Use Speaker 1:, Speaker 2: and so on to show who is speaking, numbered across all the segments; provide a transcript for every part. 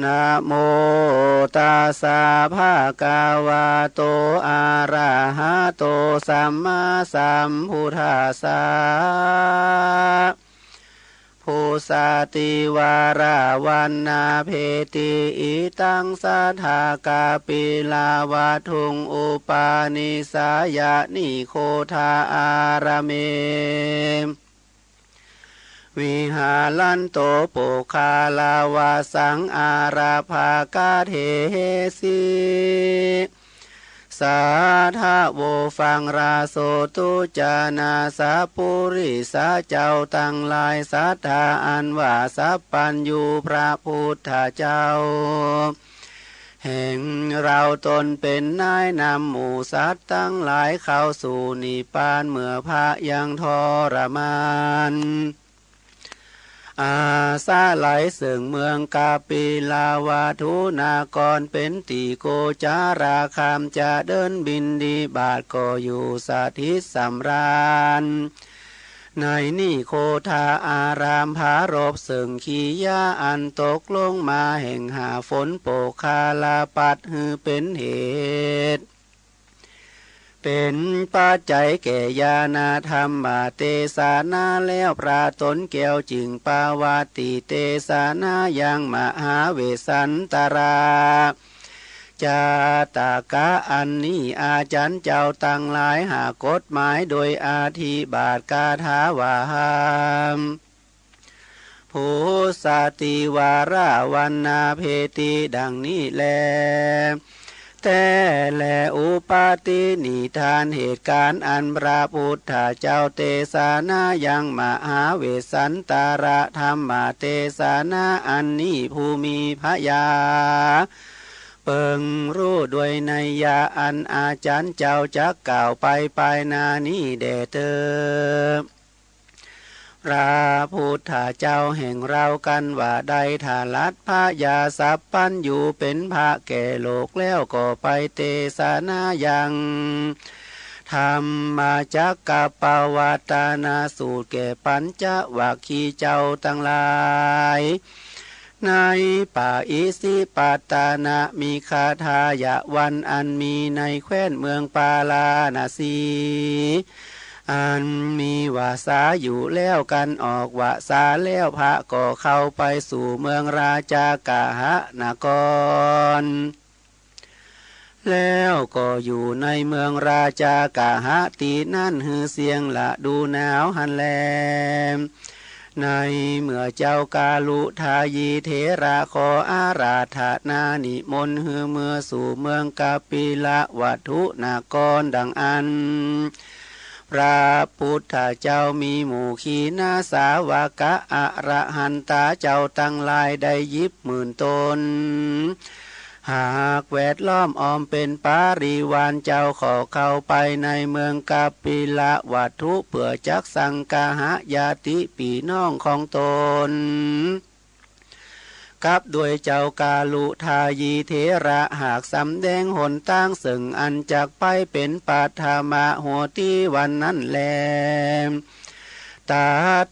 Speaker 1: นะโมตัสสะภะคะวะโตอะระหะโตสัมมาสัมพุทธัสสะภูสาติวาราวันนาเพติอิตังสัทธากาปิลาวะทุงอุปาณิสายะนิโคทาอารเมวิหาลันโตปุคาลาวาสังอาราภากาเทสีสาธาโวฟังราโสตุจานาสาปุริสาเจ้าตั้งหลายสัทธาอันว่าสัพพัญญูพระพุทธเจ้าแห่งเราตนเป็นนายนำหมู่สัตว์ตั้งหลายเข้าสู่นิพพานเมื่อพระยังทรมานอาซาไหลซึ่งเมืองกาปิลาวาทุนากรเป็นตีโกจาราคามจะเดินบินดีบาทก็อยู่สถิตสำราญในนี่โคทาอารามผารบซึ่งขียาอันตกลงมาแห่งหาฝนโปคาลาปัดหือเป็นเหตุเป็นปัจจัยแก่ญาณธรรมเตสานาแล้วพระตนแก้วจึงปาวาติเตสานายังมหาเวสันตราจาตากะอันนี้อาจารย์เจ้าตั้งหลายหากฎหมายโดยอาธิบาทกาถาวาหามภูสาติวาราวันนาเพติดังนี้แลแต่แลอุปาตินิทานเหตุการณ์อันพระพุทธเจ้าเตสานายังมหาเวสันตาระธรรมเตสานาอันนี้ภูมิพยาเปิงรู้ด้วยนัยยะอันอาจารย์เจ้าจักกล่าวไปนานี้แด่เธอพระพุทธเจ้าแห่งเรากันว่าใดทาลัดพระยาสัพพันอยู่เป็นพระแก่โลกแล้วก็ไปเตสานายังธรรมาจักกัปปวัตตนาสูตรแก่ปัญจวัคคีย์เจ้าทั้งหลายในป่าอิสิปตานะมีคาทายะวันอันมีในแคว้นเมืองปาลาณสีอันมีวาสาอยู่แล้วกันออกวาสาแล้วพระก็เข้าไปสู่เมืองราจากาหะนครแล้วก็อยู่ในเมืองราจากาหะตีนั่นฮือเสียงละดูหนาวหันแลมในเมื่อเจ้ากาลุทายีเถระขออาราธนานิมนต์ฮือเมื่อสู่เมืองกาปิละวัตถุนากรดังอันพระพุทธเจ้ามีหมู่ขีณาสาวกะอระหันตาเจ้าตั้งหลายได้ยิบหมื่นตนหากแวดล้อมอ้อมเป็นปาริวารเจ้าขอเข้าไปในเมืองกาปิละวัตถุเพื่อจักสังกาหะญาติปีน้องของตนกับด้วยเจ้ากาลุทายีเถระหากสำแดงหนตั้งซึ่งอันจักไปเป็นปัทมะโหติวันนั้นแล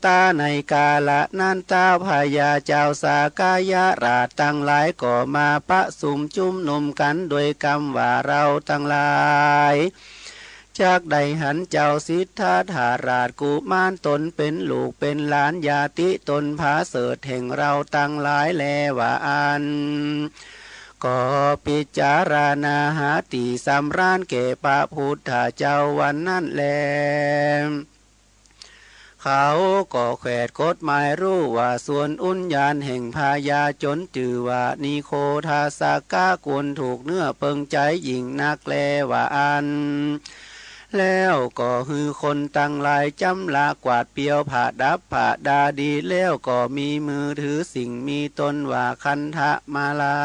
Speaker 1: ตาในกาละนั้นเจ้าพญาเจ้าสากายราชตั้งหลายก็มาปะสุมจุมนุมกันโดยคำว่าเราตั้งหลายจากใดหันเจ้าสิทธาธาราชกุมารตนเป็นลูกเป็นหลานญาติตนผาเสดแห่งเราตั้งหลายแลว่าอันก็พิจารณาหาติสำราญแก่พระพุทธเจ้าวันนั้นแลเขาก็แขวดกฎหมายรู้ว่าส่วนอุญญาณแห่งพายาจนจือว่านิโคทาสากะควรถูกเนื้อเปิงใจหญิงนักแลว่าอันแล้วก็ฮือคนตั้งหลายจำละกวาดเปียวผ่าดับผ่าดาดีแล้วก็มีมือถือสิ่งมีตนว่าคันธะมาลา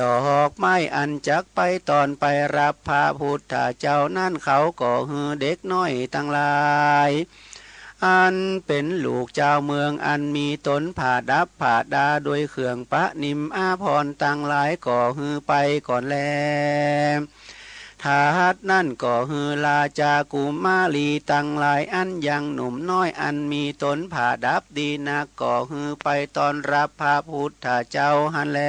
Speaker 1: ดอกไม้อันจักไปตอนไปรับพระพุทธเจ้านั่นเขาก็ฮือเด็กน้อยตั้งหลายอันเป็นลูกเจ้าเมืองอันมีตนผ่าดับผ่าดาโดยเครื่องปะนิมอาพรตั้งหลายก็ฮือไปก่อนแล ทาหัดนั่นก็ฮือลาจากุมาลีตั้งหลายอันยังหนุ่มน้อยอันมีตนผ่าดับดีนักก็ฮือไปตอนรับพระพุทธเจ้าหันแล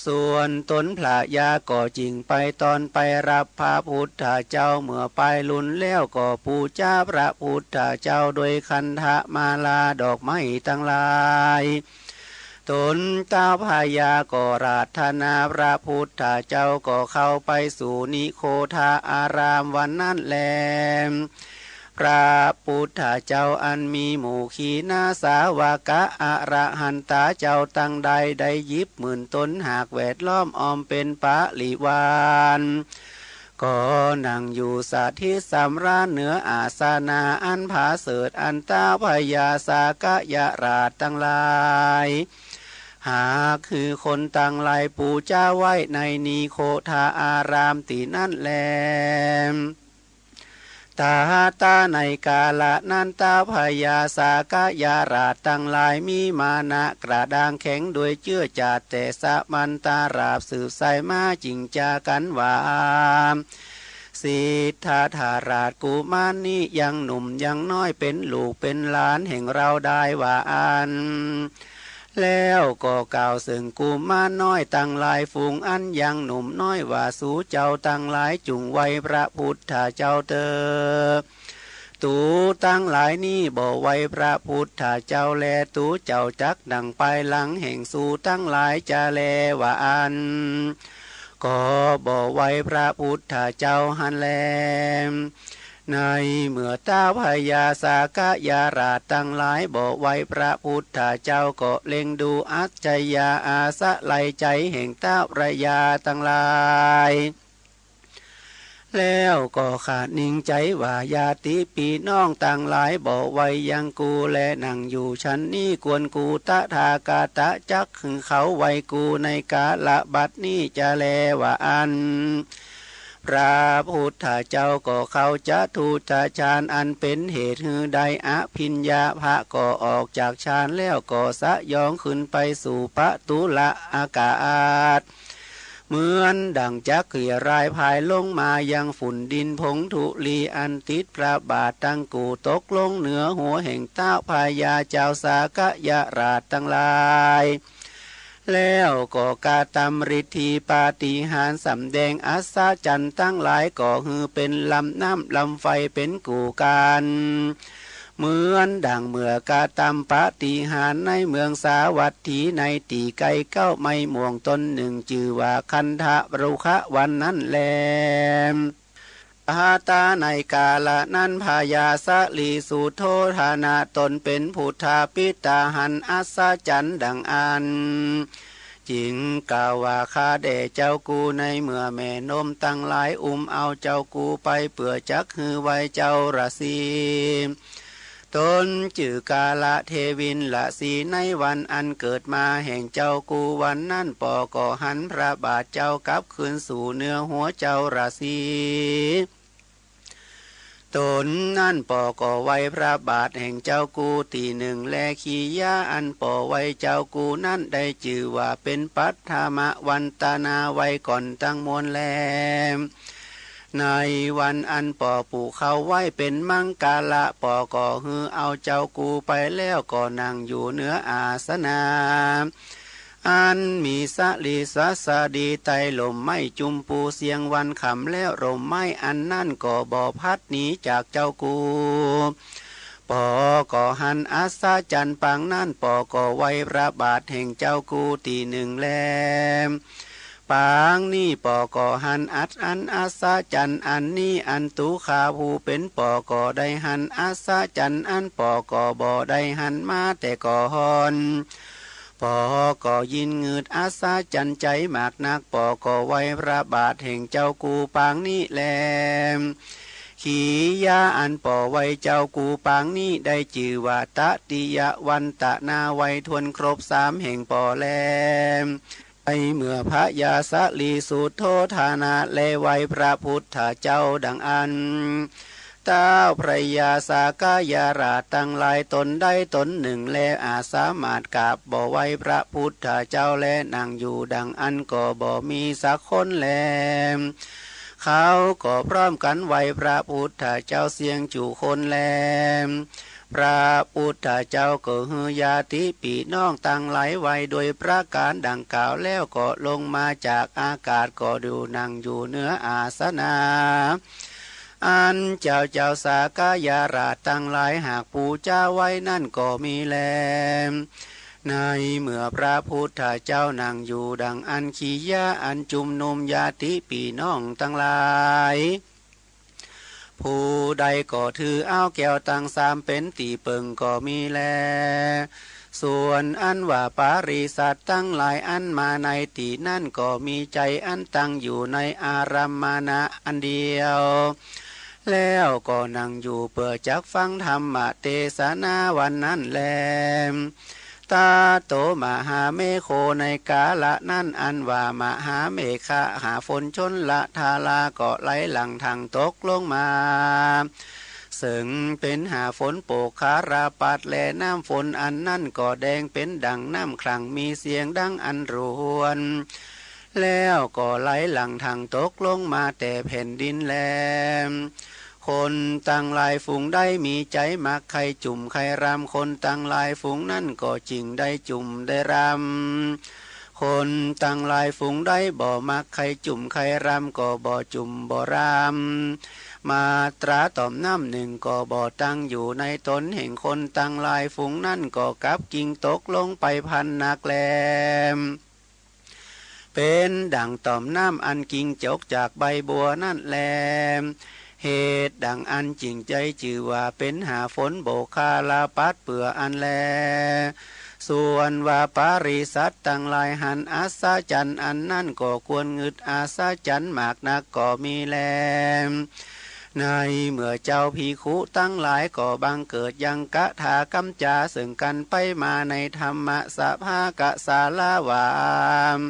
Speaker 1: ส่วนตนพระยาก็จริงไปตอนไปรับพระพุทธเจ้าเมื่อไปลุนแล้วก็ปูชาพระพุทธเจ้าโดยคันธมาลาดอกไม้ตั้งหลายตนเจ้าพญาก็ราธนาพระพุทธเจ้าก็เข้าไปสู่นิโคทาอารามวันนั้นแลพระพุทธเจ้าอันมีหมู่ขีณาสาวกะอระหันตาเจ้าตั้งใดได้ยิบหมื่นตนหากแวดล้อมออมเป็นปะลิวานก็นั่งอยู่สาธิตสำราญเหนืออาสนาอันผาเสดอันตาพญาสากะยะราชตั้งหลายหากคือคนตั้งหลายปูเจ้าไว้ในนีโคทาอารามตีนั่นแลตาในกาละนันตาพญาสากะยาราชตั้งหลายมีมานะกระด้างแข็งโดยเชื่อจาดแต่สะมันตาราบสืบใส่มาจริงจากันว่าสิทธาธาราชกุมารนี้ยังหนุ่มยังน้อยเป็นลูกเป็นหลานแห่งเราได้ว่าอันแล้วก็กล่าวซึ่งกุมารน้อยตั้งหลายฝูงอันยังหนุ่มน้อยว่าสู่เจ้าตั้งหลายจุงไว้พระพุทธเจ้าเตอตูตั้งหลายนี้บ่ไว้พระพุทธเจ้าแลตูเจ้าจักดังไปหลังแห่งสู่ตั้งหลายจะแลว่าอันก็บ่ไว้พระพุทธเจ้าหันแลในเมื่อเต้าพญาสากะยาราชตั้งหลายบอกไว้พระพุทธเจ้าก็เล็งดูอัจฉริยะอาสะไหลใจแห่งเต้าพญาตั้งหลายแล้วก็ขาดนิ่งใจว่าญาติปีน้องต่างหลายบอกไว้ยังกูและนั่งอยู่ฉันนี้กวนกูตะทากาตะจักขึงเขาไว้กูในกาละบัดนี้จะแลว่าอันพระพุทธเจ้าก็เขาจะทูตฌานอันเป็นเหตุหือใดอภิญญาภะก็ออกจากฌานแล้วก็สะยองขึ้นไปสู่ปตุละอากาศเหมือนดังจักเขียรายพายลงมายังฝุ่นดินผงธุลีอันติดพระบาทตั้งกูตกลงเหนือหัวแห่งเต้าพญาเจ้าสากะยะราชตั้งหลายแล้วก็กาตำฤทธิปาฏิหาริย์สำแดงอัศจรรย์ตั้งหลายก็ฮือเป็นลำน้ำลำไฟเป็นกูการเหมือนดังเมื่อกาตำปาฏิหาริย์ในเมืองสาวัตถีในตีไก่เก้าไม่ม่วงต้นหนึ่งชื่อว่าคันธะรุคะวันนั้นแลอาตาในกาละนั้นพญาสลีสุโธธานาตนเป็นพุทธาปิตาหันอัศจรรย์ดังอันจิงกล่าวว่าข้าแด่เจ้ากูในเมื่อแม่นมตั้งหลายเอาเจ้ากูไปเปื่อจักฮือไว้เจ้าราศีตนจื่อกาละเทวินละสีในวันอันเกิดมาแห่งเจ้ากูวันนั้นปอก่อหันพระบาทเจ้ากลับคืนสู่เนื้อหัวเจ้าราศีตนนั่นปอก่อไว้พระบาทแห่งเจ้ากูตีหนึ่งแลขียาอันปอไว้เจ้ากูนั่นได้ชื่อว่าเป็นปัทธามวันตานาไว้ก่อนตั้งมวลแลในวันอันปอปู่เขาไว้เป็นมังกาละปอก่อฮือเอาเจ้ากูไปแล้วก็นั่งอยู่เหนืออาสนะอันมีสะลีสะสะดีไตลมไม่จุมปูเสียงวันขำแล้วลมไม่อันนั่นก็บ่พัดหนีจากเจ้ากูปอก่อหันอัศจรรย์ปังนั่นปอก่อไว้พระบาทแห่งเจ้ากูตีหนึ่งแลปางนี่ปอก่อหันอัอัศจรรย์อันนี้อันตุขาภูเป็นปอก่อได้หันอัศจรรย์อันปอก่อบ่ได้หันมาแต่ก่อหอนปอก่อยินเงืดอาสาจันใจมากนักปอก่อไว้พระบาทแห่งเจ้ากูปางนี้แลขียาอันปอไว้เจ้ากูปางนี้ได้ชื่อว่าตติยวันตะนาไว้ทวนครบสามแห่งปอแลในเมื่อพระยาสลีสุโธธานาแลไว้พระพุทธเจ้าดังอันต ต้าพระยาสากายาราชตั้งหลายตนได้ตนหนึ่งแลอาสามารถกราบบ่ไหวพระพุทธเจ้าและนั่งอยู่ดังอันก็บ่มีสักคนแลเขาก็พร้อมกันไหวพระพุทธเจ้าเสียงจู่คนแลพระพุทธเจ้าก็ฮือญาติปีน้องตั้งหลายไว้โดยประการดังกล่าวแล้วก็ลงมาจากอากาศก็ดูนั่งอยู่เนื้ออาสนะอันเจ้าสากายาราชตั้งหลายหากปูเจ้าไว้นั่นก็มีแลในเมื่อพระพุทธเจ้านั่งอยู่ดังอันขียะอันจุมนุมญาติปีน้องตั้งหลายผู้ใดก็ถือเอาแก้วตั้งสามเป็นตีเปิงก็มีแลส่วนอันว่าปาริสัตตั้งหลายอันมาในตีนั่นก็มีใจอันตั้งอยู่ในอารัมมานะอันเดียวแล้วก็นั่งอยู่เพื่อจักฟังธรรมเทศนาวันนั้นแลตาโตมหาเมโคในกาละนั่นอันว่ามหาเมฆะหาฝนชนละทาลาก็ไหลหลังทางตกลงมาซึ่งเป็นหาฝนโปกคาราปัดและน้ำฝนอันนั่นก็แดงเป็นดังน้ำคลังมีเสียงดังอันรวนแล้วก็ไหลหลังทางตกลงมาแต่แผ่นดินแลคนตั้งหลายฝูงได้มีใจมักใครจุ่มใครรำคนตั้งหลายฝูงนั่นก็จริงได้จุ่มได้รำคนตั้งหลายฝูงได้บ่มักใครจุ่มใครรำก็บ่จุ่มบ่รำมาตราต่อมน้ำหนึ่งก็บ่ตั้งอยู่ในตนแห่งคนตั้งหลายฝูงนั่นก็กับกิ่งตกลงไปพันนักแลเป็นดังต่อมน้ำอันกิ่งจกจากใบบัวนั่นแลเหตุดังอันจริงใจจื่อว่าเป็นหาฝนโบคาลาปัดเปื่ออันแลส่วนว่าปาริสัตตั้งหลายหันอาสาจันอันนั่นก็ควรงึดอาสาจันมากนักก็มีแลในเมื่อเจ้าภิกขุตั้งหลายก็บังเกิดยังกะถากัมจาซึ่งกันไปมาในธรรมะสภากะสาลาวาม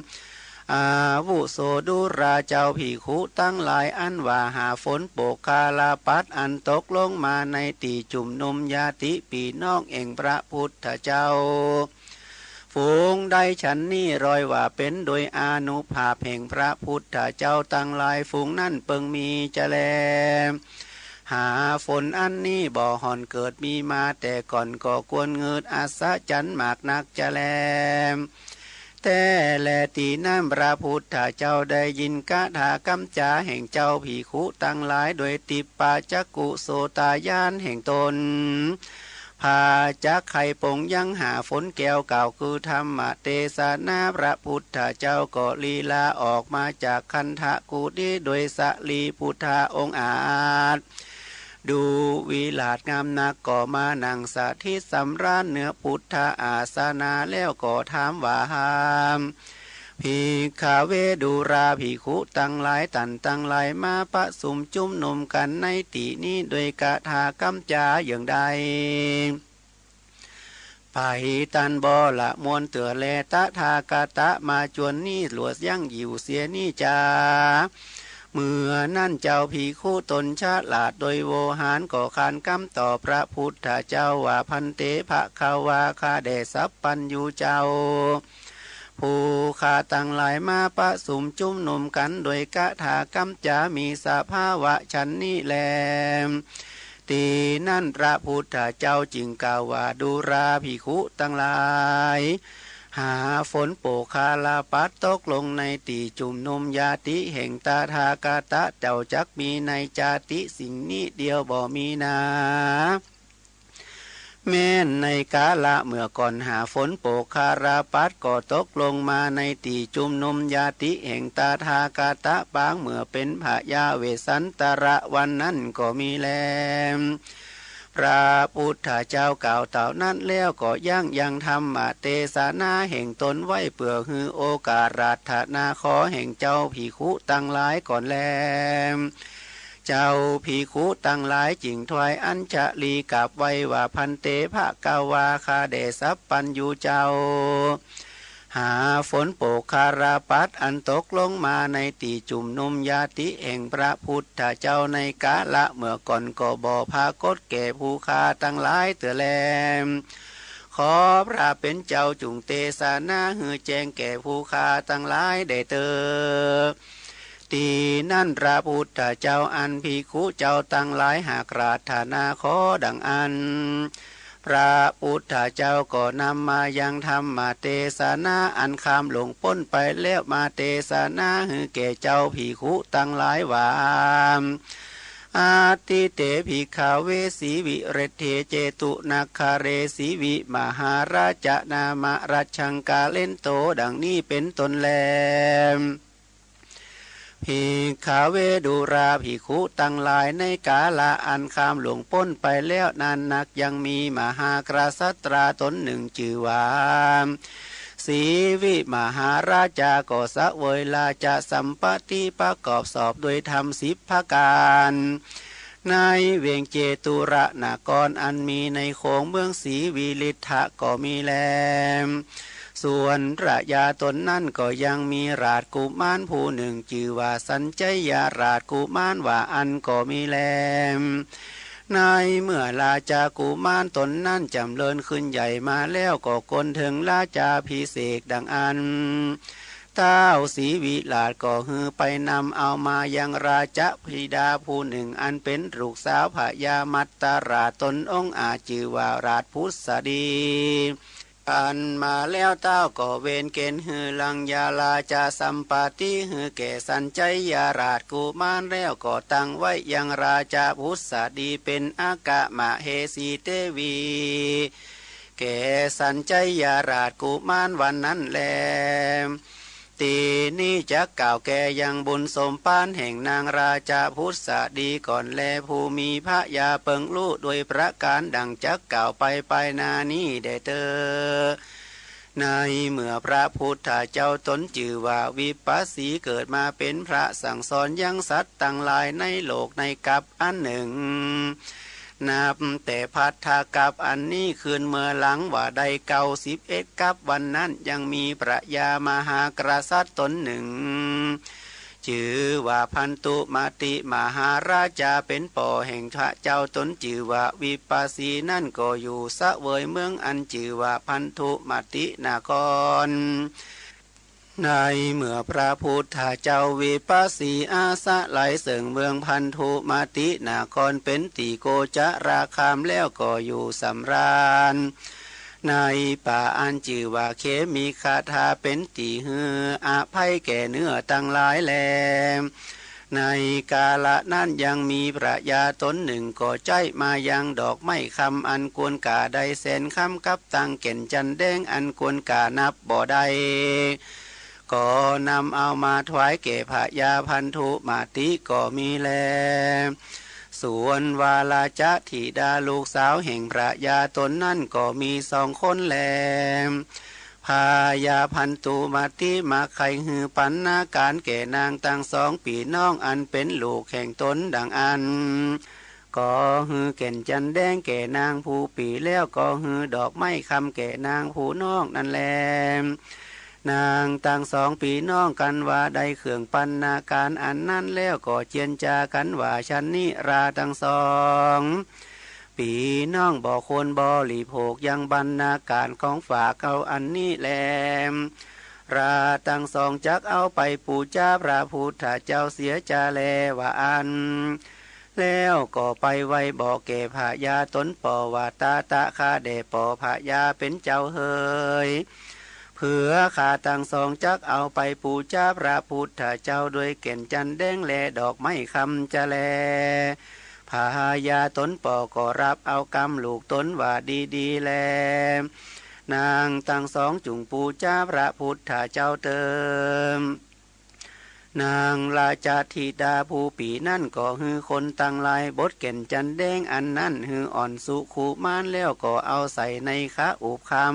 Speaker 1: อาวุโสดุราเจ้าภิกขุตั้งหลายอันว่าหาฝนโปกคาลาปัดอันตกลงมาในตีจุ่มนุมญาติปีน้องเองพระพุทธเจ้าฝูงได้ฉันนี่รอยว่าเป็นโดยอานุภาพแห่งพระพุทธเจ้าตั้งหลายฝูงนั่นเปิงมีจะแลหาฝนอันนี้บ่หอนเกิดมีมาแต่ก่อนก็ควรเงิดอาสาจันมากนักจะแลแต่แลตีน้ำพระพุทธเจ้าได้ยินกะถากัมจาแห่งเจ้าภิกขุตั้งหลายโดยติปาจักกุโสตายานแห่งตนพาจักไข่ปงยังหาฝนแก้วเก่าคือธรรมเทศนาพระพุทธเจ้าก็ลีลาออกมาจากคันธกุฎีโดยสลีพุทธาองค์อาจดูวิลาศงามนักก็มานั่งสาธิตสำราญเนื้อพุทธอาสนาแล้วก็ถามว่าหามภิกขเวดุราภิกขุตั้งหลายตันตั้งหลายมาประสุมจุ่มนุมกันในตีนี้โดยกะถากัมจาอย่างใดไปตันบ่ละมวนเตือแลตะทากาตะมาจวนนี่หลวดยั่งอยู่เสียนี่จาเมื่อนั่นเจ้าภิกขุตนฉลาดโดยโวหารก่อขานกำต่อพระพุทธเจ้าว่าพันเตภะคาวาคาเดสัพปัญญูเจ้าผู้ข้าตั้งหลายมาประสุมจุ่มนุมกันโดยกะถากัมจามีสภาวะฉันนี้แลตีนั่นพระพุทธเจ้าจึงกล่าวว่าดูราภิกขุตั้งหลายหาฝนโปคาลาปัดตกลงในตีจุ่มนุมญาติแห่งตาทากาตะเจ้าจักมีในจาติสิ่งนี้เดียวบ่มีนาแม้นในกาละเมื่อก่อนหาฝนโปคาราปัดก็ตกลงมาในตีจุมนุมญาติแห่งตาทากาตะบางเมื่อเป็นพระยาเวสันตระวันนั้นก็มีแลพระพุทธเจ้ากล่าวเต่านั้นแล้วก็ยังธรรมเทศนาแห่งตนไว้เพื่อฮือโอกาสราธนาขอแห่งเจ้าภิกขุตั้งหลายก่อนแลเจ้าภิกขุตั้งหลายจิงถวายอัญชลีกับไว้ว่าพันเตภะกาวาคาเดสัพปัญญูเจ้า หาฝนโปกคาราปัดอันตกลงมาในตีจุ่มนุมญาติแห่งพระพุทธเจ้าในกาละเมื่อก่อนก็บ่พากฏแก่ผู้คาตั้งหลายเตือแลขอพระเป็นเจ้าจุงเตสานาหือแจ้งแก่ผู้คาตั้งหลายได้เตอตีนั่นพระพุทธเจ้าอันภิกขุเจ้าตั้งหลายหากราธนาขอดังอันพระพุทธเจ้าก็นำมายังธรรมมาเตสนาอันคามหลงพ้นไปแล้วมาเตสนาหือแก่เจ้าภิกขุตั้งหลายว่าอาติเตภิกขเวสีวิเรเทเจตุนาคาเรสีวิมหาราชนามรัชังกาเลนโตดังนี้เป็นตนแลภิกขเวดุราภิกขุตั้งหลายในกาละอันคามหลวงพ้นไปแล้วนานนักยังมีมหากษัตราตนหนึ่งชื่อว่าสีวิมหาราชาก็สะเวยลาจะสัมปติประกอบสอบโดยธรรม10ประการในเวียงเจตุระนากรอันมีในโขงเมืองศรีวิลิทะก็มีแลส่วนพระยาตนนั่นก็ยังมีราชกุมารผู้หนึ่งชื่อว่าสัญจยาราชกุมารว่าอันก็มีแลในเมื่อลาจากุมารตนนั่นจำเริญขึ้นใหญ่มาแล้วก็กลถึงลาจาพิเศษดังอันเท้าสีวิลาศก็ฮือไปนำเอามายังราชธิดาผู้หนึ่งอันเป็นลูกสาวพญามัตตาราชตนองค์อาจือว่าราชพุทธดีอันมาแล้วเต้าก็เวนเกณฑ์ฮือลังยาลาจาสัมปาติฮือแก่สัญจยาราชกุมารแล้วก็ตั้งไว้ยังราชาพุทธดีเป็นอากะมะเฮสีเตวีแก่สัญจยาราชกุมารวันนั้นแลตีนี้จะกล่าวแก่ยังบุญสมปานแห่งนางราชาพุทธดีก่อนแลผู้มีพระยาเปิงรู้โดยประการดังจะกล่าวไปนานี้ได้เตอในเมื่อพระพุทธเจ้าตนจื่อว่าวิปัสสีเกิดมาเป็นพระสั่งสอนยังสัตว์ตั้งหลายในโลกในกัปอันหนึ่งนับแต่พัทธกัปอันนี้คืนเมื่อหลังว่าได้91กัปวันนั้นยังมีพระยามหากษัตริย์ตนหนึ่งชื่อว่าพันตุมาติมหาราชาเป็นป่อแห่งพระเจ้าตนชื่อว่าวิปัสสีนั่นก็อยู่สะเวยเมืองอันชื่อว่าพันธุมาตินครในเมื่อพระพุทธเจ้าวิปัสสีอาสะไหลเสื่องเมืองพันธุมาตินครเป็นตีโกจราคามแล้วก็อยู่สำราญในป่าอันจื่อว่าเขมีคาถาเป็นตีหืออาภัยแก่เนื้อตั้งหลายแลในกาละนั้นยังมีพระยาตนหนึ่งก็ใจมายังดอกไม้คำอันควรกาได้แสนคำกับตังเก่นจันแดงอันควรกานับบ่ได้ก็นำเอามาถวายแก่พระยาพันธุมาติก็มีแลส่วนวาลาจะธิดาลูกสาวแห่งพระยาตนนั่นก็มี2 คนแลพายาพันตุมาติมาไขหือปันนาการแก่นางตั้ง2 ปีน้องอันเป็นลูกแห่งตนดังอันก็ฮือแก่นจันแดงแก่นางผู้ปีแล้วก็ฮือดอกไม้คำแก่นางผู้น้องนั่นแลนางต่าง2 ปีน้องกันว่าได้เครื่องปันนาการอันนั้นแล้วก็เจียนจากันว่าชันนิราทั้ง2 ปีน้องบ่ควรบริโภคยังบรรณาการของฝากเอาอันนี้แลราทั้ง2จักเอาไปปูชาพระพุทธเจ้าเสียจาแลว่าอันแล้วก็ไปไว้บอกแก่พระยาตนปอว่าตาตะคาเดปอพระยาเป็นเจ้าเฮยเผื่อข้าตั้ง2จักเอาไปปูชาพระพุทธเจ้าด้วยเก่นจันแดงแลดอกไม้คำจะแลพายาตนปอก็รับเอากรรมลูกตนว่าดีแลนางตั้ง2จุงปูชาพระพุทธเจ้าเติมนางราชธิดาผู้ปีนั่นก็ฮือคนตั้งลายบทเก่นจันแดงอันนั้นฮืออ่อนสุขุมานแล้วก็เอาใส่ในขาอุบคำ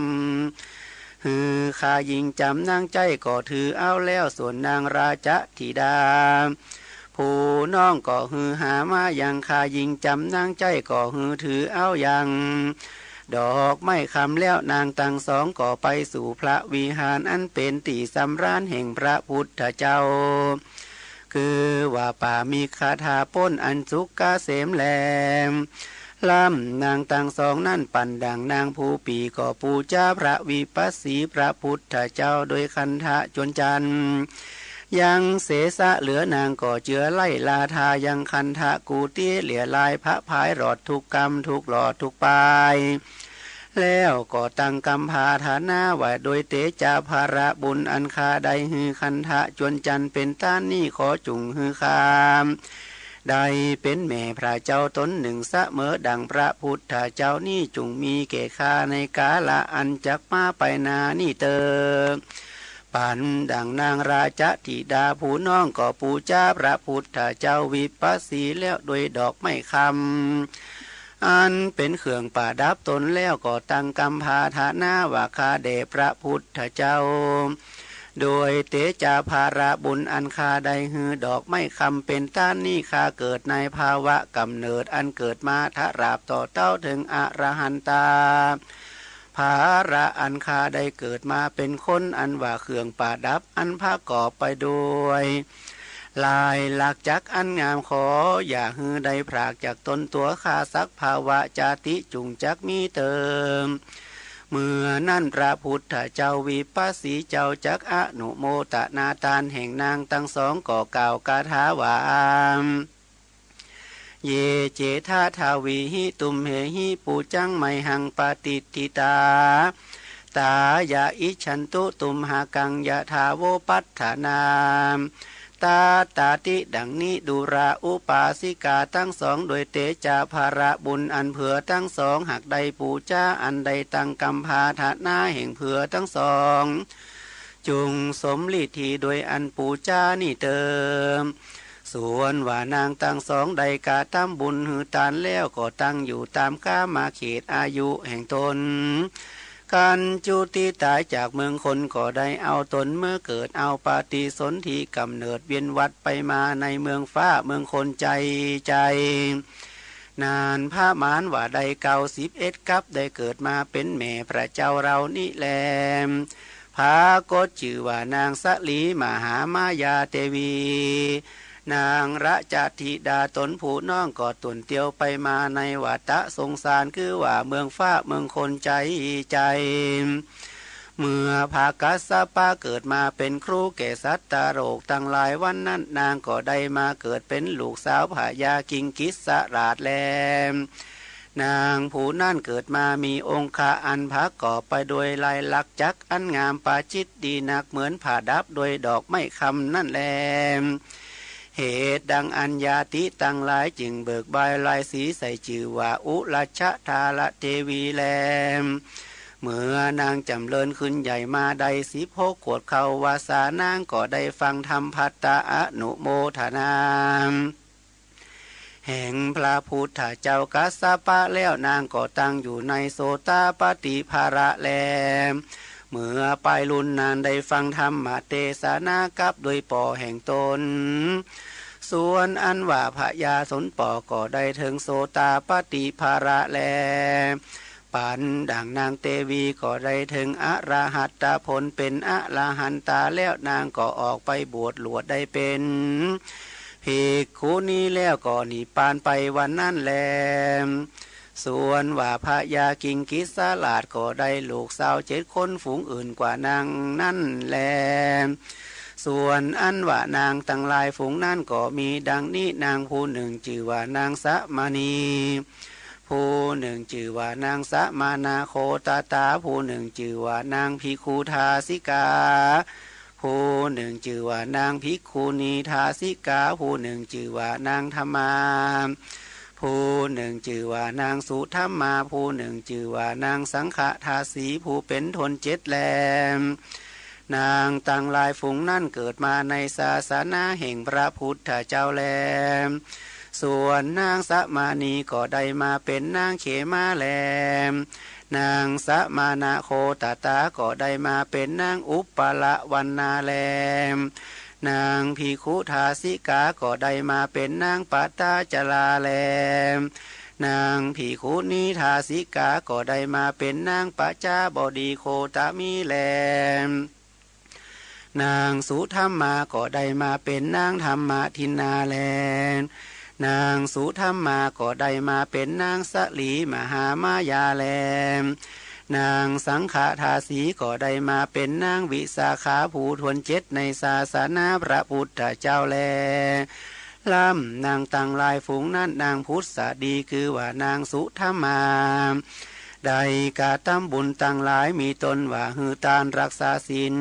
Speaker 1: ข้ายิงจำนางใจก็ถือเอาแล้วส่วนนางราชธิดาผู้น้องก็หามายังข้ายิงจำนางใจก็ถือเอายัง ดอกไม้คำแล้วนางทั้งสองก็ไปสู่พระวิหารอันเป็นที่สำราญแห่งพระพุทธเจ้าคือว่าป่ามีคาถาป้นอันสุกเกษมแลมล่ำนางทั้งสองนั่นปั่นดังนางผู้ปีก็ปูจ้าพระวิปัสสีพระพุทธเจ้าโดยคันทะจนจันยังเสสะเหลือนางก็เจือไล่ลาทายังคันทะกูเตี้ยเหลี่ยลายพระพายหลอดทุกกรรมทุกหลอดทุกปลายแล้วก็ตั้งกำพาฐานาว่าโดยเตจาภาระบุญอันคาใดฮือคันทะจวนจันเป็นต้านนี่ขอจุงฮือคามได้เป็นแม่พระเจ้าตนหนึ่งเสมอดังพระพุทธเจ้านี่จุงมีเกคาในกาละอันจักมาไปนานี่เตอปันดังนางราชธิดาผู้น้องก็ปูจ้าพระพุทธเจ้าวิปัสสีแล้วโดยดอกไม้คำอันเป็นเครื่องประดับตนแล้วก็ตั้งกำพาฐานาว่าคาเดพระพุทธเจ้าโดยเตจาภาระบุญอันคาใดฮือดอกไม้คำเป็นต้านนี่คาเกิดในภาวะกำเนิดอันเกิดมาทราบต่อเต้าถึงอรหันตาภาระอันคาได้เกิดมาเป็นคนอันว่าเครื่องประดับอันประกอบไปด้วยลายหลักจักอันงามขออย่าฮือใดพรากจากตนตัวข้าสักภาวะจาติจุงจักมีเติมเมื่อนั่นพระพุทธเจ้าวิปัสสีเจ้าจักอนุโมทนาทานแห่งนางทั้งสองก็กล่าวคาถาว่าเยเจธาทาวีหิตุมเหหิปูจังไมหังปฏิทิตาตายาอิฉันตุตุมหากังยะทาโวปัฏฐานามตาตาติดังนี้ดูราอุปาสิกาทั้งสองโดยเตจาภาระบุญอันเผื่อทั้งสองหากใดปูจ้าอันใดตั้งกำพาฐานาแห่งเผื่อทั้งสองจุงสมฤทธิโดยอันปูจ้านี่เติมส่วนว่านางตั้งสองใดกาทำบุญหือตานแล้วก็ตั้งอยู่ตามก้ามาเขตอายุแห่งตนการจุติตายจากเมืองคนก็ได้เอาตนเมื่อเกิดเอาปฏิสนธิกำเนิดเวียนวัดไปมาในเมืองฟ้าเมืองคนใจนานพระมารว่าใด91กับได้เกิดมาเป็นแม่พระเจ้าเรานี่แลพากฏชื่อว่านางสลีมหามายาเทวีนางระจธิดาตนผู้น้องก็ตุนเตียวไปมาในวัฏสงสารคือว่าเมืองฟ้าเมืองคนใจเมื่อภากัสสปะเกิดมาเป็นครูแก่สัตตโรกตั้งหลายวันนั้นนางก็ได้มาเกิดเป็นลูกสาวพญากิงกิสราชแลนางผู้นั่นเกิดมามีองค์อันประกอบไปโดยลายลักษณ์จักอันงามปาจิตดีนักเหมือนผ่าดับโดยดอกไม้คำนั่นแลเหตุดังอัญญาติตั้งหลายจึงเบิกบายลายสีใส่ชื่อว่าอุรัชธาลเทวีแลเมื่อนางจำเริญขึ้นใหญ่มาได้16 ขวดเขาวาสานางก็ได้ฟังธรรมภัตตาอนุโมทนาแห่งพระพุทธเจ้ากัสสปะแล้วนางก็ตั้งอยู่ในโสตปฏิภาระแลเมื่อไปลุนนานได้ฟังธรรมเทศนากับโดยป่อแห่งตนส่วนอันว่าพระยาสนป่อก็ได้ถึงโสตปฏิภาระแลปันดังนางเตวีก็ได้ถึงอรหัตผลเป็นอรหันตาแล้วนางก็ออกไปบวชหลวดได้เป็นภิกขุนี้แล้วก็หนีปานไปวันนั้นแลส่วนว่าพระยากิงกิสลาดก็ได้ลูกสาว7 คนฝูงอื่นกว่านางนั่นแลส่วนอันว่านางตั้งหลายฝูงนั่นก็มีดังนี้นางผู้หนึ่งชื่อว่านางสะมานีผู้หนึ่งชื่อว่านางสะมานาโคตาผู้หนึ่งชื่อว่านางภิกขุทาสิกาผู้หนึ่งชื่อว่านางภิกขุณีทาสิกาผู้หนึ่งชื่อว่านางธรรมาผู้หนึ่งชื่อว่านางสุธรรมาผู้หนึ่งชื่อว่านางสังฆทาสีผู้เป็นทน7 แลนางตั้งหลายฝูงนั่นเกิดมาในศาสนาแห่งพระพุทธเจ้าแลส่วนนางสะมานีก็ได้มาเป็นนางเขมาแลนางสะมานาโคตาก็ได้มาเป็นนางอุปปละวันนาแลนางภิกขุทาสิกาก็ได้มาเป็นนางปัตตาจลาแล นางภิกขุณีทาสิกาก็ได้มาเป็นนางปัจจาบดีโคตมีแลนางสุธรรมาก็ได้มาเป็นนางธรรมทินนาแลนางสุธรรมาก็ได้มาเป็นนางสลีมหามายาแลนางสังฆทาสีก็ได้มาเป็นนางวิสาขาผู้ทวน7ในศาสนาพระพุทธเจ้าแลล่ำนางตั้งลายฝูงนั้นนางพุทธดีคือว่านางสุธรรมาได้กาทำบุญตั้งหลายมีตนว่าหือตานรักษาศีล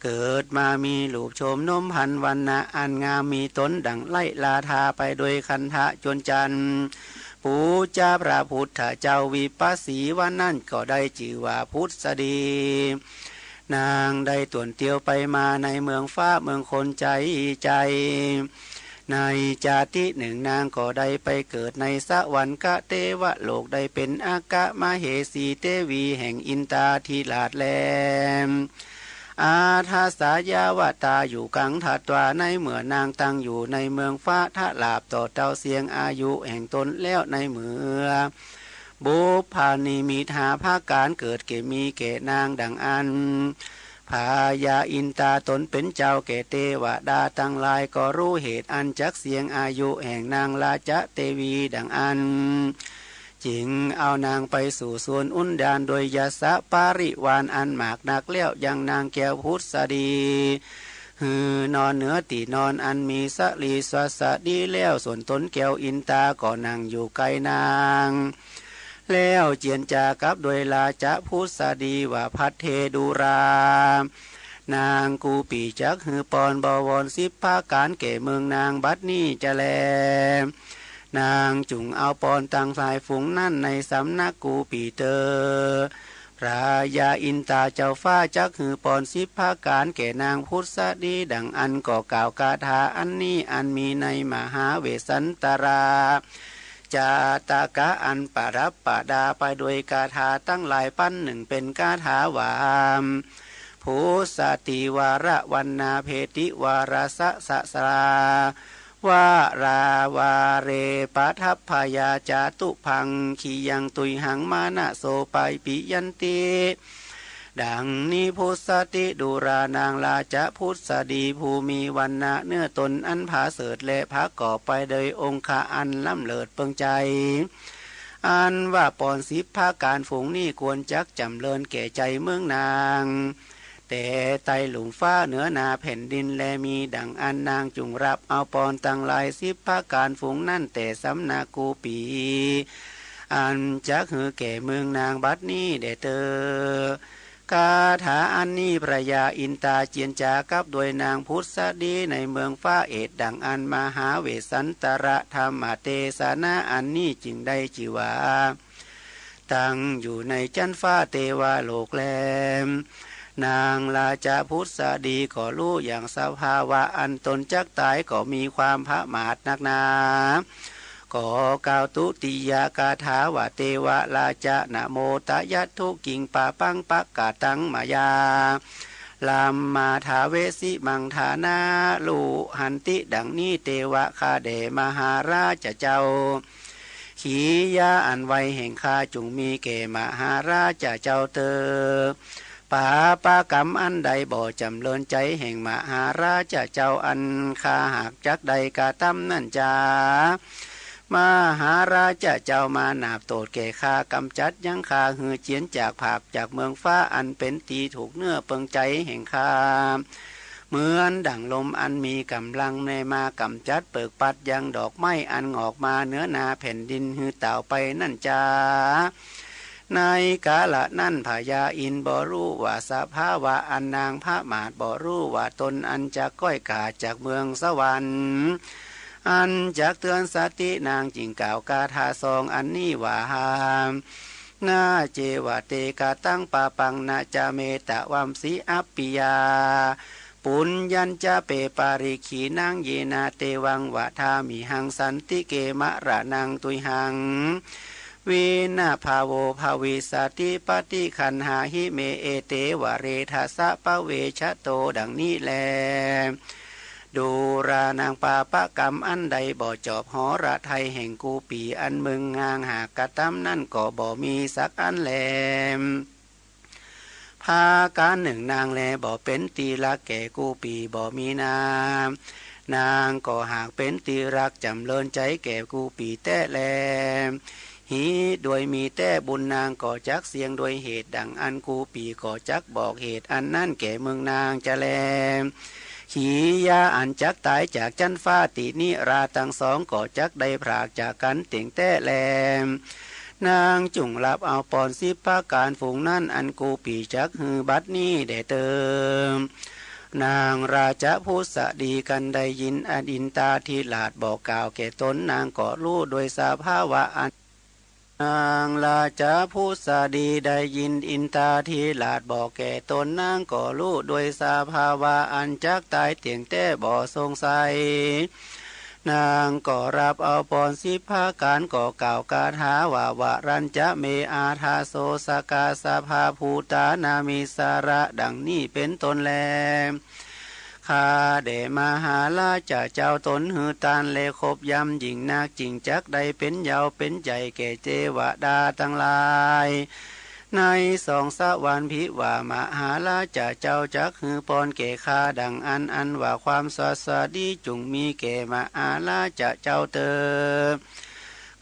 Speaker 1: เกิดมามีรูปโฉมนมพันวันนะอันงามมีตนดังไล่ลาทาไปโดยคันทะจนจันปูจาพระพุทธเจ้าวิปัสสีวันนั้นก็ได้ชื่อว่าพุทธดีนางได้ต่วนเตียวไปมาในเมืองฟ้าเมืองคนใจในจาติหนึ่งนางก็ได้ไปเกิดในสวรรค์กะเทวโลกได้เป็นอากะมเหสีเทวีแห่งอินตาธิราชแลอาทาสายาวตาอยู่กังถัดวาในเมื่อนางตั้งอยู่ในเมืองฟ้าทะลาบต่อเต้าเสียงอายุแห่งตนแล้วในเมืองบุพานิมิตหาภาการเกิดเกมีเกนางดังอันพายาอินตาตนเป็นเจ้าแก่เทวดาตั้งหลายก็รู้เหตุอันจักเสียงอายุแห่งนางราชเทวีดังอันจึงเอานางไปสู่ส่วนอุนดานโดยยาสะปาริวานอันหมากนักแล้วยังนางแก้วพุทธดีนอนเหนือตีนอนอันมีสลีสวสดีแล้วส่วนตนแก้วอินตาก็นั่งอยู่ไกลนางแล้วเจียนจากับโดยลาจะพุทธดีว่าพัทเทดูรานางกูปีจักหือปอนบวรสิบภาการเก่เมืองนางบัดนี้จะแลนางจุงเอาปอนตังสายฝูงนั่นในสำนักกูปีเตอพระยาอินตาเจ้าฟ้าจักหือปอนสิบภาการแก่นางพุทธดีดังอันก่อกล่าวคาถาอันนี้อันมีในมหาเวสสันตราจาตากะอันปรับปดาไปโดยคาถาตั้งหลายปั้นหนึ่งเป็นคาถาวามภูสติวาระวันนาเพติวาราสะสะสราวาราวาเรปัทัพพยาจาตุพังขียังตุยหังมานะโสไปปิยันติดังนี้พุทธติดูรานางลาจะพุทธดีภูมิวันนะเนื้อตนอันผาเสดและพักก่อไปโดยองค์าอันล้ำเลิศเปิงใจอันว่าปอนสิบภาการฝูงนี้ควรจักจำเริญแก่ใจเมืองนางแต่ไตหลุมฟ้าเหนือนาแผ่นดินแลมีดังอันนางจุงรับเอาปอนตั้งหลายสิบภาการฝูงนั่นแต่สำนากูปีอันจักหือแก่เมืองนางบัดนี้เดเตอกาถาอันนี้พระยาอินตาเจียนจากับโดยนางพุทธดีในเมืองฟ้าเอดดังอันมหาเวสสันตระธรรมเทศนาอันนี้จึงได้ชื่อว่าตั้งอยู่ในจันฟ้าเทวโลกแลนางลาจาพุทธดีก็รู้อย่างสภาวะอันตนจักตายก็มีความพระมาทนักหนาก็กล่าวตุติยากาถาวะเทวะลาจะนะโมตยัตถุกิงปะปังปะกาตังมายาลามมาทาเวสิมังธานาลูหันติดังนี้เทวะคาเดมหาราชเจ้าขียาอันไวแห่งข้าจุงมีเกมหาราชเจ้าเตอปาปากรรมอันใดบ่จำเริญใจแห่งมหาราชเจ้าอันข้าหากจักใดกาตั้มนั่นจามหาราชเจ้ามานาบโตดแก่ข้ากำจัดยังข้าหือเจียนจากภาคจากเมืองฟ้าอันเป็นตีถูกเนื้อเปิงใจแห่งข้าเหมือนดั่งลมอันมีกำลังในมากำจัดเปิกปัดยังดอกไม้อันออกมาเนื้อนาแผ่นดินหือเต่าไปนั่นจาในกาละนั่นพญาอินบ่รู้ว่าสภาวะอันนางพระมาดบ่รู้ว่าตนอันจะก้อยกาจากเมืองสวรรค์อันจากเตือนสตินางจิงกล่าวกาถาซองอันนี้ว่านาเจวะเตกาตั้งปาปังนาจาเมตะวัมสีอัปปิยาปุญญัญจะเปปาริขีนางเยนาเตวังวะทามิหังสันติเกมะระนังตุยหังวินาภาโวภาวิสติปฏิคันหาหิเมเอเตวะเรทัสสะปะเวชะโตดังนี้แล ดูรานางปาปะกรรมอันใดบ่จอบหอระไทยแห่งกูปีอันมึงงางหากกระทำนั่นก็บ่มีสักอันแลพาการหนึ่งนางแลบ่เป็นตีละแก่กูปีบ่มีนางก็หากเป็นตีรักจำเลินใจแก่กูปีแต่แลหีด้วยมีแต่บุญนางก็จักเสียงด้วยเหตุดังอันกูปีก็จักบอกเหตุอันนั่นแก่เมืองนางจะแลขียาอันจักตายจากจันฟ้าตินิราทั้งสองก็จักได้พรากจากกันเต่งแต่แลนางจุงรับเอาปอนสิปาการฝูงนั่นอันกูปีจักฮือบัดนี้ได้เติมนางราชผู้สดีกันได้ยินอดินตาทีหลาดบอกกล่าวแก่ตนนางก็รู้โดยสภาวะอันนางราชผู้สดีได้ยินอินตาทีหลาดบอกแก่ตนนางก็รู้โดยสภาวะอันจักตายเตียงแต่บ่สงสัยนางก็รับเอาปอนสิภาการก็กล่าวกาถาว่าวรัญจะเมอาทาโสสกาสภาภูตานามิสาระดังนี้เป็นตนแลข้าเดมหาลาจะเจ้าตนหือตานเลคบยำหญิงนาคจริงจักใดเป็นเยาวเป็นใจแก่เจวดาทั้งหลายในสองสวรรค์พิว่ามหาลาจะเจ้าจักหือปอนเกข้าดังอันว่าความสวัสดีจุงมีเกมหาลาจะเจ้าเตอ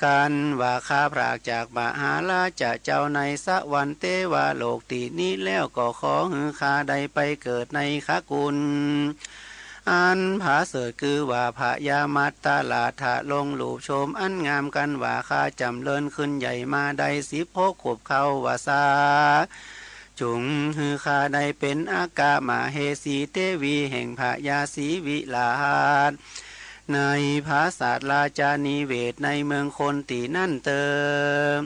Speaker 1: กันว่าข้าพรากจากมหาลาจะเจ้าในสวรรค์เตวาโลกตีนี้แล้วก็ขอหือข้าใดไปเกิดในขกุลอันผาเสดคือว่าพระยามัตตาลาถะลงหลูบชมอันงามกันว่าข้าจำเลินขึ้นใหญ่มาได้16 ขวบเข้าวาสาจุงฮือข้าได้เป็นอากามาเฮสีเตวีแห่งพระยาสีวิลาศในภาษาราชานิเวศในเมืองคนตีนั่นเติม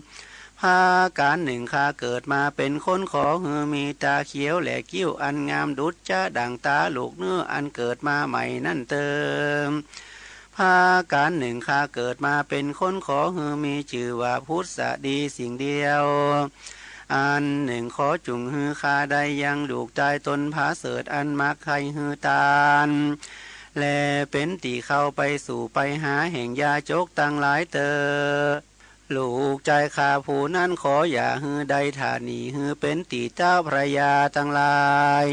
Speaker 1: ภาการหนึ่งข้าเกิดมาเป็นคนขอฮือมีตาเขียวแหลกกิ้วอันงามดุจจะดังตาลูกเนื้ออันเกิดมาใหม่นั่นเติมภาการหนึ่งข้าเกิดมาเป็นคนขอฮือมีชื่อว่าพุทธดีสิ่งเดียวอันหนึ่งขอจุงฮือข้าได้ยังลูกใจตนผาเสดอันมักใครฮือตาลและเป็นตีเข้าไปสู่ไปหาแห่งยาจกตั้งหลายเตอลูกใจข้าผู้นั้นขออย่าฮือใดฐานีฮือเป็นตีเจ้าพระยาตั้งหลาย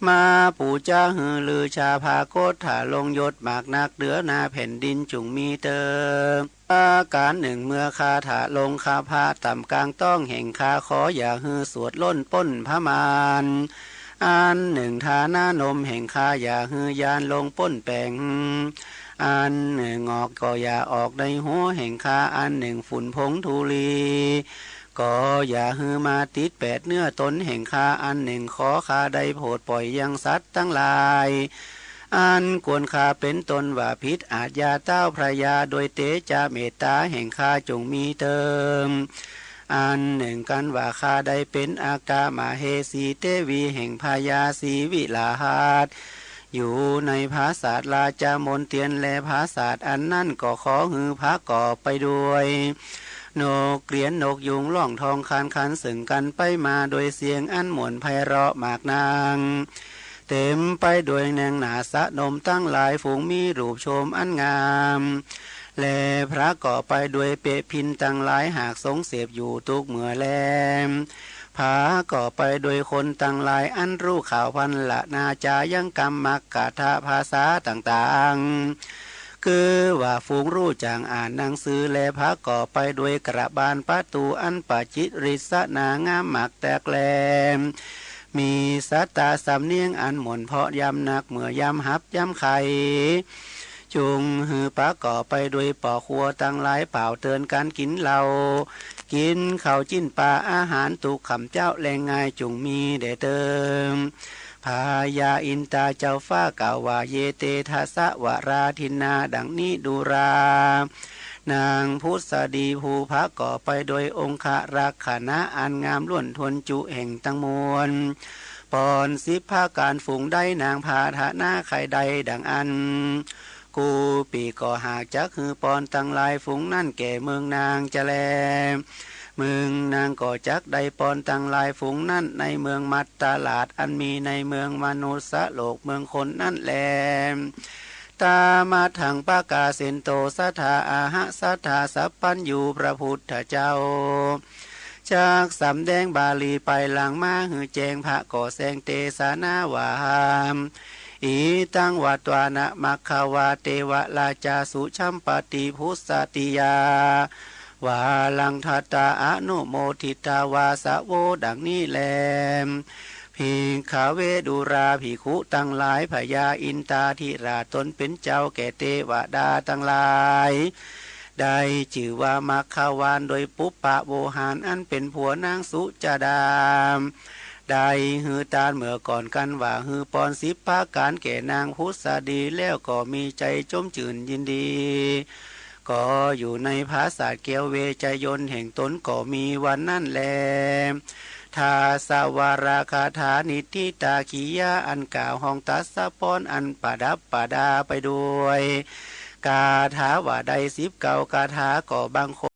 Speaker 1: มาปู่เจ้าฮือลือชาพาโคตถาลงยศหมากนักเดือนาแผ่นดินจุงมีเติมอาการหนึ่งเมื่อคาถาลงคาพาต่ำกลางต้องแห่งคาขออย่าฮือสวดล้นป้นพระมารอันหนึ่งทาหน้านมแห่งคาอย่าฮือยานลงป้นแปงอันหนึ่งออกก็อย่าออกในหัวแห่งคาอันหนึ่งฝุ่นผงธุลีก็อย่าฮือมาติดแปดเนื้อตนแห่งคาอันหนึ่งขอคาได้โผดปล่อยยังสัตว์ทั้งหลายอันกวนคาเป็นตนว่าพิษอาจยาเต้าพระยาโดยเตจาเมตตาแห่งคาจงมีเติมอันหนึ่งกันว่าข้าได้เป็นอากามาเฮสีเตวีแห่งพายาสีวิลาหาดอยู่ในภาษาราชามนเตียนและภาษาอันนั่นก็ขอฮือพระก่อไปด้วยนกเกลียนนกยุงล่องทองคันสึ่งกันไปมาโดยเสียงอันหมวนไพเราะมากนางเต็มไปด้วยแนงหนาสะนมตั้งหลายฝูงมีรูปโฉมอันงามและพระก่อไปด้วยเปะพินตั้งหลายหากสงเสพอยู่ทุกเมื่อแลผาก่อไปโดยคนตั้งหลายอันรู้ข่าวพันละนาจายังกรรมมักกะทะภาษาต่างๆคือว่าฝูงรู้จางอ่านหนังสือและพระก่อไปโดยกระบาลประตูอันปะจิตริสนางามหมักแตกแลมมีสัตตาสำเนียงอันหม่นเพาะยำหนักเมื่อยำหับยำไข่จุงหือปะก่อไปโดยป่อครัวตั้งหลายเป่าเตือนการกินเหล้ากินข้าวจิ้นปลาอาหารตุกขำเจ้าแรงง่ายจุงมีได้เติมพายาอินตาเจ้าฟ้ากล่าวว่าเยเตทัสสะวราทินาดังนี้ดูรานางพุทธดีภูพระก่อไปโดยองค์รักขณะอันงามล้วนทนจุแห่งตั้งมวลปอนสิภาการฝูงได้นางพาธนาใครใดดังอันกูปีก่อหากจักฮือปอนตั้งหลายฝูงนั่นแก่เมืองนางจะแล มึงนางก่อจักได้ปอนตั้งหลายฝูงนั่นในเมืองมัตตลาดอันมีในเมืองมนุษย์โลกเมืองคนนั่นแลตามาถังปากาเซนโตสัทธาอาหะสัทธาสัพพัญญูพระพุทธเจ้าจากสำแดงบาลีไปหลังมาหือแจงพระก่อแสงเตสานาวามอีตังวัตวานะมัคคาวาเตวะลาจาสุชัมปติพุสติยาวาลังทัตตาอนุโมทิตาวาสะโวดังนี้แลพิงขาเวดุราภิกขุตั้งหลายพญาอินตาธิราชตนเป็นเจ้าแก่เทวดาตั้งหลายได้ชื่อว่ามัคคาวานโดยปุปปะโวหารอันเป็นผัวนางสุจดาได้ฮือตาเมื่อก่อนกันว่าฮือปอนสิบภาการแก่นางพุทธดีแล้วก็มีใจจมจื่นยินดีก็อยู่ในภาษาเกียวเวจยนแห่งตนก็มีวันนั่นแลทาสาวาราคาถานิติตาขียาอันกล่าวห้องตัสสะปอนอันประดับประดาไปด้วยกาถาว่าใด10 กาถาก็บางคน